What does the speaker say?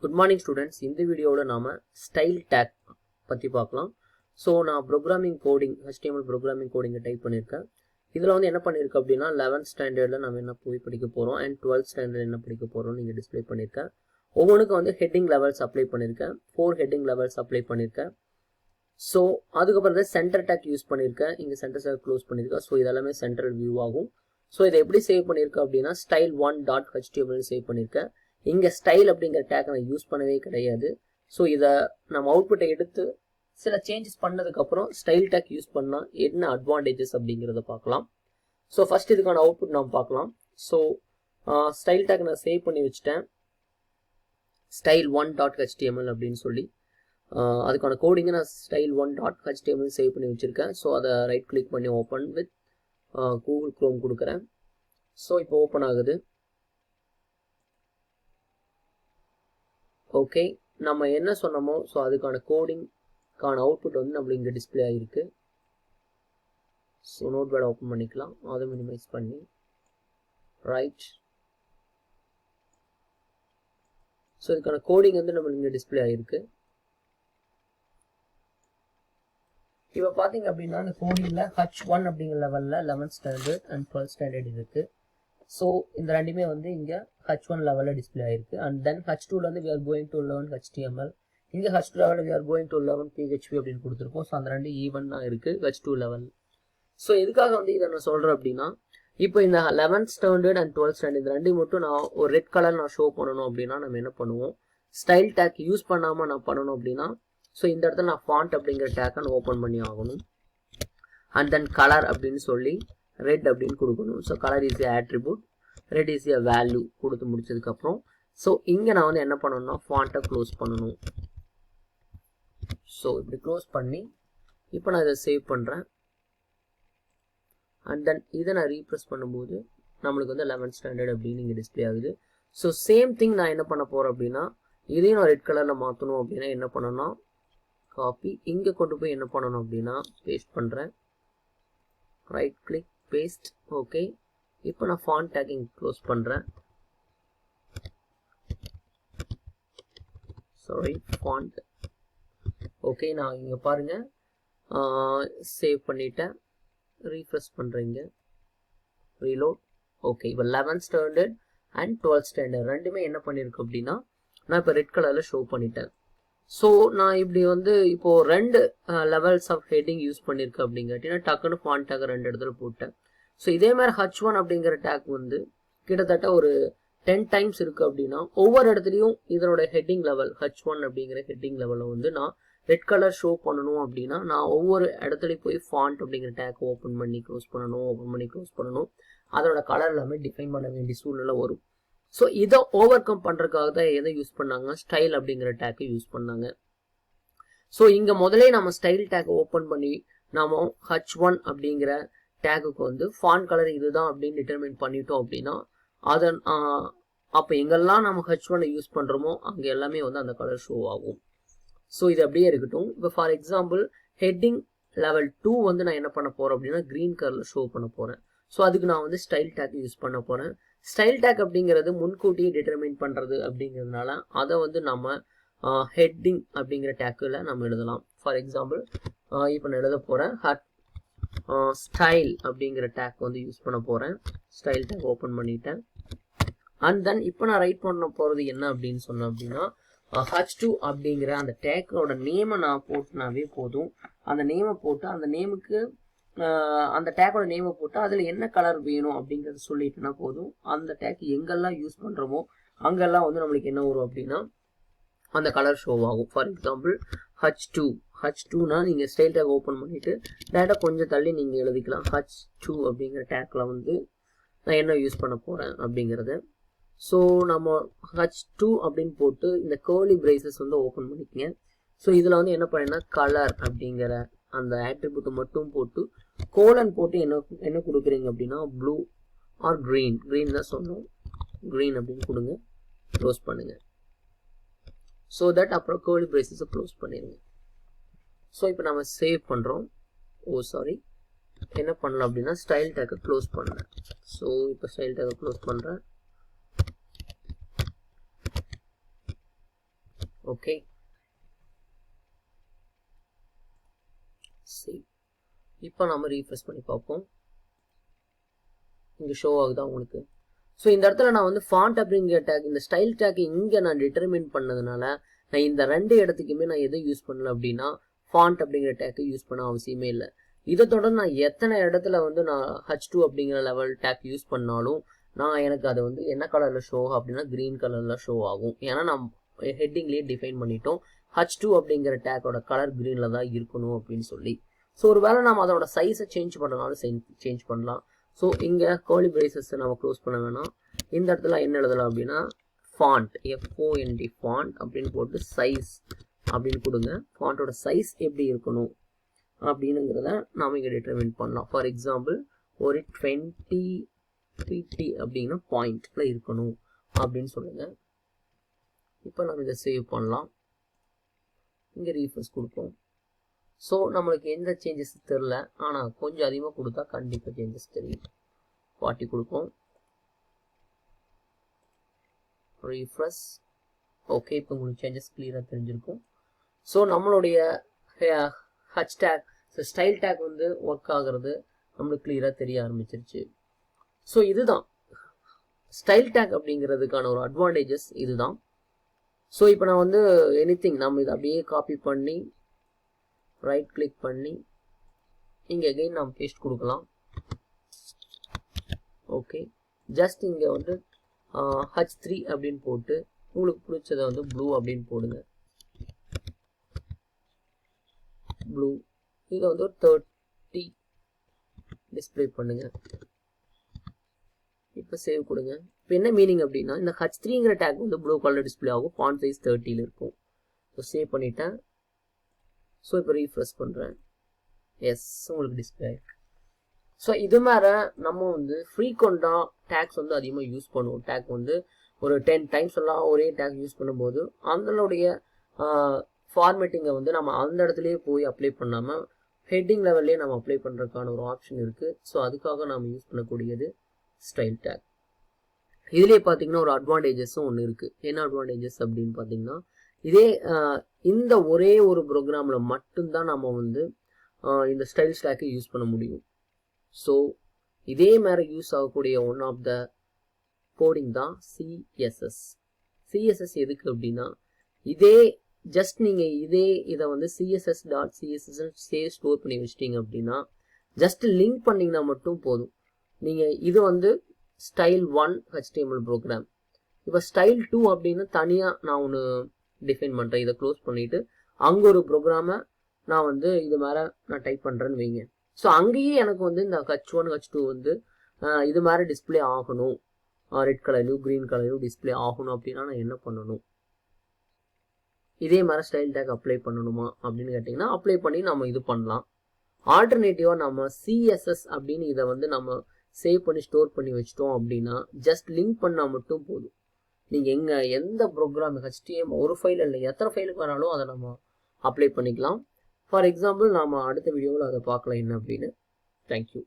Good morning students. In this video நாம style tag பத்தி பார்க்கலாம். So நான் programming coding HTML programming coding type பண்ணிருக்கேன். இதுல வந்து என்ன பண்ணிருக்கேன் அப்படினா 11th ஸ்டாண்டர்ட்ல நாம என்ன போய் படிக்க போறோம் and 12th ஸ்டாண்டர்ட்ல என்ன படிக்க போறோம் நீங்க டிஸ்ப்ளே பண்ணிருக்கேன். ஒவ்வொண்ணுக்கு வந்து heading levels அப்ளை பண்ணிருக்கேன். 4 heading levels அப்ளை பண்ணிருக்கேன். So அதுக்கு அப்புறம் center tag யூஸ் பண்ணிருக்கேன். இங்க center tag க்ளோஸ் பண்ணிருக்கேன். So இதெல்லாம் சென்ட்ரல் வியூ ஆகும். So இதை எப்படி சேவ் பண்ணிருக்கேன் அப்படினா style1.html சேவ் பண்ணிருக்கேன். இங்க ஸ்டைல் அப்படிங்கிற டேக் நான் யூஸ் பண்ணவே கிடையாது. ஸோ இதை நம்ம அவுட்புட்டை எடுத்து சில சேஞ்சஸ் பண்ணதுக்கு அப்புறம் ஸ்டைல் டேக் யூஸ் பண்ணால் என்ன அட்வான்டேஜஸ் அப்படிங்கிறத பார்க்கலாம். ஸோ ஃபர்ஸ்ட் இதுக்கான அவுட்புட் நாம் பார்க்கலாம். ஸோ ஸ்டைல் டேக் நான் சேவ் பண்ணி வச்சுட்டேன் style1.html அப்படின்னு சொல்லி. அதுக்கான கோடிங்கை நான் style1.html சேவ் பண்ணி வச்சுருக்கேன். ஸோ அதை ரைட் கிளிக் பண்ணி ஓப்பன் வித் கூகுள் குரோம் கொடுக்குறேன். ஸோ இப்போ ஓப்பன் ஆகுது. ஓகே, நம்ம என்ன சொன்னோமோ ஸோ அதுக்கான கோடிங்கான அவுட்புட் வந்து நம்மளுக்கு இங்கே டிஸ்பிளே ஆகிருக்கு. ஸோ நோட் பேட் ஓப்பன் பண்ணிக்கலாம், அதை மினிமைஸ் பண்ணி ரைட். ஸோ இதுக்கான கோடிங் வந்து நம்மளுக்கு இங்கே டிஸ்பிளே ஆகிருக்கு. இப்போ பார்த்தீங்க அப்படின்னா இந்த கோடிங்கில் H1 அப்படிங்கிற லெவலில் 11th standard and 12th standard இருக்குது. ஸோ இந்த ரெண்டுமே வந்து இங்கே H1 லெவலில் டிஸ்பிளே ஆயிருக்கு. அண்ட் தென் H2ல வந்து we are going to learn HTML. இங்கே H2 லெவலில் we are going to learn PHP அப்படின்னு கொடுத்துருக்கோம். ஸோ அந்த ரெண்டு ஈவன் தான் இருக்குது H2 லெவல். ஸோ எதுக்காக வந்து இதை நான் சொல்கிறேன் அப்படின்னா, இப்போ இந்த 11th standard and 12th standard இந்த ரெண்டு மட்டும் நான் ஒரு ரெட் கலர் நான் ஷோ பண்ணணும் அப்படின்னா நம்ம என்ன பண்ணுவோம், ஸ்டைல் டேக் யூஸ் பண்ணாமல் நான் பண்ணணும் அப்படின்னா ஸோ இந்த இடத்துல நான் ஃபாண்ட் அப்படிங்கிற டேக்கை நான் ஓப்பன் பண்ணி ஆகணும். அண்ட் தென் கலர் அப்படின்னு சொல்லி ரெட் அப்படின்னு கொடுக்கணும். So colour is a attribute, red is A value கொடுத்து முடிச்சதுக்கப்புறம் ஸோ இங்கே நான் வந்து என்ன பண்ணணும்னா ஃபாண்ட்டை க்ளோஸ் பண்ணணும். ஸோ இப்படி க்ளோஸ் பண்ணி இப்போ நான் இதை சேவ் பண்ணுறேன். அண்ட் தென் இதை நான் ரீப்ரெஸ் பண்ணும்போது நம்மளுக்கு வந்து 11th ஸ்டாண்டர்ட் அப்படின்னு இங்கே டிஸ்பிளே ஆகுது. ஸோ சேம் திங் நான் என்ன பண்ண போகிறேன் அப்படின்னா, இதையும் நான் ரெட் கலரில் மாற்றணும் அப்படின்னா என்ன பண்ணணும்னா காப்பி, இங்கே கொண்டு போய் என்ன பண்ணணும் அப்படின்னா பேஸ்ட் பண்ணுறேன். Right click paste. ஓகே, இப்போ நான் ஃபாண்ட் டேக்கிங் க்ளோஸ் பண்ணுறேன். Sorry, font. ஓகே, நான் இங்கே பாருங்கள் சேவ் பண்ணிட்டேன். ரீஃப்ரெஷ் பண்ணுறீங்க, ரீலோட். ஓகே, இப்போ 11th standard and 12th standard ரெண்டுமே என்ன பண்ணியிருக்கு அப்படின்னா நான் இப்போ ரெட் கலரில் ஷோ பண்ணிட்டேன். ஸோ நான் இப்படி வந்து இப்போது ரெண்டு லெவல்ஸ் ஆஃப் ஹெட்டிங் யூஸ் பண்ணியிருக்கேன் அப்படிங்காட்டினா டக்குன்னு ஃபாண்ட் டேக் ரெண்டு இடத்துல போட்டேன். ஸோ இதே மாதிரி H1 அப்படிங்கிற டேக் வந்து கிட்டத்தட்ட ஒரு 10 டைம்ஸ் இருக்குது அப்படின்னா ஒவ்வொரு இடத்துலையும் இதனோட ஹெட்டிங் லெவல் H1 அப்படிங்கிற ஹெட்டிங் லெவலில் வந்து நான் ரெட் கலர் ஷோ பண்ணணும் அப்படின்னா நான் ஒவ்வொரு இடத்துலையும் போய் ஃபாண்ட் அப்படிங்கிற டேக் ஓப்பன் பண்ணி க்ளோஸ் பண்ணணும், ஓப்பன் பண்ணி க்ளோஸ் பண்ணணும். அதோட கலர் எல்லாமே டிஃபைன் பண்ண வேண்டிய சூழ்நிலை வரும். ஸோ இதை ஓவர் கம் பண்ணுறதுக்காக தான் எதை யூஸ் பண்ணாங்க, ஸ்டைல் அப்படிங்கிற டேக்கை யூஸ் பண்ணாங்க. ஸோ இங்கே முதலே நம்ம ஸ்டைல் டேக்கை ஓப்பன் பண்ணி நாம H1 அப்படிங்கிற டேக்குக்கு வந்து ஃபாண்ட் கலர் இதுதான் அப்படின்னு டிட்டர்மின் பண்ணிட்டோம் அப்படின்னா அதன் அப்போ எங்கெல்லாம் நம்ம H1 யூஸ் பண்ணுறோமோ அங்கே எல்லாமே வந்து அந்த கலர் ஷோ ஆகும். ஸோ இது அப்படியே இருக்கட்டும். இப்போ ஃபார் எக்ஸாம்பிள் ஹெட்டிங் லெவல் 2 வந்து நான் என்ன பண்ண போகிறேன் அப்படின்னா க்ரீன் கலரில் ஷோ பண்ண போகிறேன். ஸோ அதுக்கு நான் வந்து ஸ்டைல் டேக் யூஸ் பண்ண போகிறேன். ஸ்டைல் டேக் அப்படிங்கிறது முன்கூட்டியே டிட்டர்மின் பண்ணுறது அப்படிங்கிறதுனால அதை வந்து நம்ம ஹெட்டிங் அப்படிங்கிற டேக்கில் நம்ம எழுதலாம். ஃபார் எக்ஸாம்பிள் இப்போ நான் எழுத போகிறேன் ஸ்டைல் அப்படிங்கிற டேக் வந்து யூஸ் பண்ண போகிறேன். ஸ்டைல் டேக் ஓப்பன் பண்ணிட்டேன். அண்ட் தென் இப்போ நான் ரைட் பண்ண போகிறது என்ன அப்படின்னு சொன்னேன் அப்படின்னா H2 அப்படிங்கிற அந்த டேக்கோட நேமை நான் போட்டுனாவே போதும். அந்த நேமை போட்டு அந்த நேமுக்கு அந்த டேக்கோட நேமை போட்டு அதில் என்ன கலர் வேணும் அப்படிங்கிறத சொல்லிட்டுனா போதும். அந்த டேக் எங்கெல்லாம் யூஸ் பண்ணுறோமோ அங்கெல்லாம் வந்து நம்மளுக்கு என்ன வரும் அப்படின்னா அந்த கலர் ஷோ ஆகும். ஃபார் எக்ஸாம்பிள் H2னா நீங்கள் ஸ்டைல் டேக் ஓப்பன் பண்ணிவிட்டு டேரெக்டாக கொஞ்சம் தள்ளி நீங்கள் எழுதிக்கலாம் H2 அப்படிங்கிற டேக்கில் வந்து நான் என்ன யூஸ் பண்ண போகிறேன் அப்படிங்கிறது. ஸோ நம்ம H2 அப்படின்னு போட்டு இந்த கர்லி பிரேசஸ் வந்து ஓப்பன் பண்ணிக்கங்க. ஸோ இதில் வந்து என்ன பண்ணேன்னா கலர் அப்படிங்கிற அந்த ஆட்ரிபியூட்டை மட்டும் போட்டு கோலன் போட்டு என்ன கொடுக்குறீங்க அப்படின்னா ப்ளூ ஆர் க்ரீன் தான் சொன்னோம், க்ரீன் அப்படின்னு கொடுங்க, க்ளோஸ் பண்ணுங்க. ஸோ தட் அப்புறம் கர்லி பிரேசஸை க்ளோஸ் பண்ணிடுங்க. ஸோ இப்போ நம்ம சேவ் பண்ணுறோம். சாரி, என்ன பண்ணலாம் அப்படின்னா ஸ்டைல் டேக்கை க்ளோஸ் பண்ணுறேன். ஸோ இப்போ ஸ்டைல் டேக்கை க்ளோஸ் பண்ணுறேன். ஓகே, சரி. இப்போ நம்ம ரீஃப்ரெஷ் பண்ணி பார்ப்போம். இங்கே ஷோ ஆகுதா உங்களுக்கு? ஸோ இந்த இடத்துல நான் வந்து ஃபாண்ட் அப்படிங்கிற டேக், இந்த ஸ்டைல் டேக் இங்கே நான் டிட்டர்மின் பண்ணதுனால நான் இந்த 2 இடத்துக்குமே நான் எதை யூஸ் பண்ணல அப்படின்னா ஃபாண்ட் அப்படிங்கிற டேக்கை யூஸ் பண்ண அவசியமே இல்லை. இதை தொடர்ந்து நான் எத்தனை இடத்துல வந்து நான் H2 அப்படிங்கிற லெவல் டேக் யூஸ் பண்ணாலும் எனக்கு அது வந்து என்ன கலரில் ஷோ ஆகும் அப்படின்னா க்ரீன் கலரில் ஷோ ஆகும். ஏன்னா நான் ஹெட்டிங்லேயே டிஃபைன் பண்ணிட்டோம் H2 அப்படிங்கிற டேக்கோட கலர் க்ரீனில் தான் இருக்கணும் அப்படின்னு சொல்லி. ஸோ ஒரு வேளை நம்ம அதோட சைஸை சேஞ்ச் பண்ணுறனாலும் சேஞ்ச் பண்ணலாம். ஸோ இங்கே கர்லி பிரேசஸ் நம்ம க்ளோஸ் பண்ண வேணாம். இந்த இடத்துல என்ன எழுதலாம் அப்படின்னா ஃபாண்ட், FONT ஃபாண்ட் அப்படின்னு போட்டு சைஸ் அப்படின்னு கொடுங்க. ஃபாண்ட்டோட சைஸ் எப்படி இருக்கணும் அப்படின்னுங்கிறத நாம் இங்கே டிட்டர்மின் பண்ணலாம். ஃபார் எக்ஸாம்பிள் ஒரு 20 pt அப்படின்னா பாயிண்ட்ல இருக்கணும் அப்படின்னு சொல்லுங்க. இப்போ நம்ம இதை சேவ் பண்ணலாம். இங்கே ரீஃப்ரெஷ் கொடுப்போம். ஸோ நம்மளுக்கு எந்த சேஞ்சஸ் தெரில, ஆனால் கொஞ்சம் அதிகமாக கொடுத்தா கண்டிப்பாக சேஞ்சஸ் தெரியும். 40 கொடுப்போம். ரீஃப்ரெஷ். ஓகே, இப்போ உங்களுக்கு சேஞ்சஸ் கிளியராக தெரிஞ்சிருக்கும். ஸோ நம்மளுடைய ஹேஷ்டேக் ஸ்டைல் டேக் வந்து ஒர்க் ஆகுறது நம்மளுக்கு கிளியராக தெரிய ஆரம்பிச்சிருச்சு. ஸோ இதுதான் ஸ்டைல் டேக் அப்படிங்கிறதுக்கான ஒரு அட்வான்டேஜஸ் இதுதான். ஸோ இப்போ நான் வந்து எனிதிங் நம்ம இதை அப்படியே காப்பி பண்ணி ரைட் கிளிக் பண்ணி இங்கே அகைன் நம்ம பேஸ்ட் கொடுக்கலாம். ஓகே, ஜஸ்ட் இங்கே வந்து H3 அப்படின்னு போட்டு உங்களுக்கு பிடிச்சதை வந்து ப்ளூ அப்படின்னு போடுங்க. ப்ளூ இதை வந்து ஒரு 30 டிஸ்பிளே பண்ணுங்க. இப்போ சேவ் கொடுங்க. இப்போ என்ன மீனிங் அப்படின்னா இந்த H3ங்கிற டேக் வந்து ப்ளூ கலர் டிஸ்பிளே ஆகும். ஃபாண்ட் சைஸ் 30ல் இருக்கும். ஸோ சேவ் பண்ணிட்டேன். ஸோ இப்போ ரீஃப்ரெஷ் பண்ணுறேன். எஸ், உங்களுக்கு டிஸ்பிளே ஆயிருக்கு. ஸோ இது மாதிரி நம்ம வந்து ஃப்ரீக்வெண்ட்டாக டேக்ஸ் வந்து அதிகமாக யூஸ் பண்ணுவோம். டேக் வந்து ஒரு 10 டைம்ஸ் எல்லாம் ஒரே டேக் யூஸ் பண்ணும்போது அதனுடைய ஃபார்மேட்டிங்கை வந்து நம்ம அந்த இடத்துலையே போய் அப்ளை பண்ணாமல் ஹெட்டிங் லெவல்லே நம்ம அப்ளை பண்ணுறதுக்கான ஒரு ஆப்ஷன் இருக்குது. ஸோ அதுக்காக நம்ம யூஸ் பண்ணக்கூடியது ஸ்டைல் டேக். இதுலேயே பார்த்தீங்கன்னா ஒரு அட்வான்டேஜஸும் ஒன்று இருக்குது. என்ன அட்வான்டேஜஸ் அப்படின்னு பார்த்தீங்கன்னா இதே இந்த ஒரே ஒரு ப்ரோக்ராமில் மட்டும்தான் நம்ம வந்து இந்த ஸ்டைல் டேக்கை யூஸ் பண்ண முடியும். ஸோ இதே மாதிரி யூஸ் ஆகக்கூடிய ஒன் ஆஃப் த கோடிங் தான் சிஎஸ்எஸ். சிஎஸ்எஸ் எதுக்கு அப்படின்னா இதே ஜஸ்ட் நீங்கள் இதை வந்து CSS.css ஸ்டோர் பண்ணி வச்சிட்டிங்க அப்படின்னா ஜஸ்ட் லிங்க் பண்ணிங்கன்னா மட்டும் போதும். நீங்கள் இது வந்து ஸ்டைல் 1 HTML ப்ரோக்ராம். இப்போ ஸ்டைல் 2 அப்படின்னு தனியாக நான் ஒன்று டிஃபைன் பண்ணுறேன். இதை க்ளோஸ் பண்ணிவிட்டு அங்கே ஒரு ப்ரோக்ராமை நான் வந்து இது மாதிரி நான் டைப் பண்ணுறேன்னு வைங்க. ஸோ அங்கேயே எனக்கு வந்து இந்த H1 H2 வந்து இது மாதிரி டிஸ்பிளே ஆகணும், ரெட் கலர்லையும் க்ரீன் கலர்லையும் டிஸ்பிளே ஆகணும் அப்படின்னா நான் என்ன பண்ணணும்? இதே மாதிரி ஸ்டைல் டேக் அப்ளை பண்ணணுமா அப்படின்னு கேட்டிங்கன்னா அப்ளை பண்ணி நம்ம இது பண்ணலாம். ஆல்டர்னேட்டிவாக நம்ம CSS அப்படின்னு இதை வந்து நம்ம சேவ் பண்ணி ஸ்டோர் பண்ணி வச்சிட்டோம் அப்படின்னா ஜஸ்ட் லிங்க் பண்ணால் மட்டும் போதும். நீங்கள் எந்த ப்ரோக்ராம் HTML ஒரு ஃபைல் இல்லை எத்தனை ஃபைலுக்கு வேணாலும் அதை நம்ம அப்ளை பண்ணிக்கலாம். ஃபார் எக்ஸாம்பிள் நாம் அடுத்த வீடியோவில் அதை பார்க்கலாம் என்ன அப்படின்னு. தேங்க்யூ.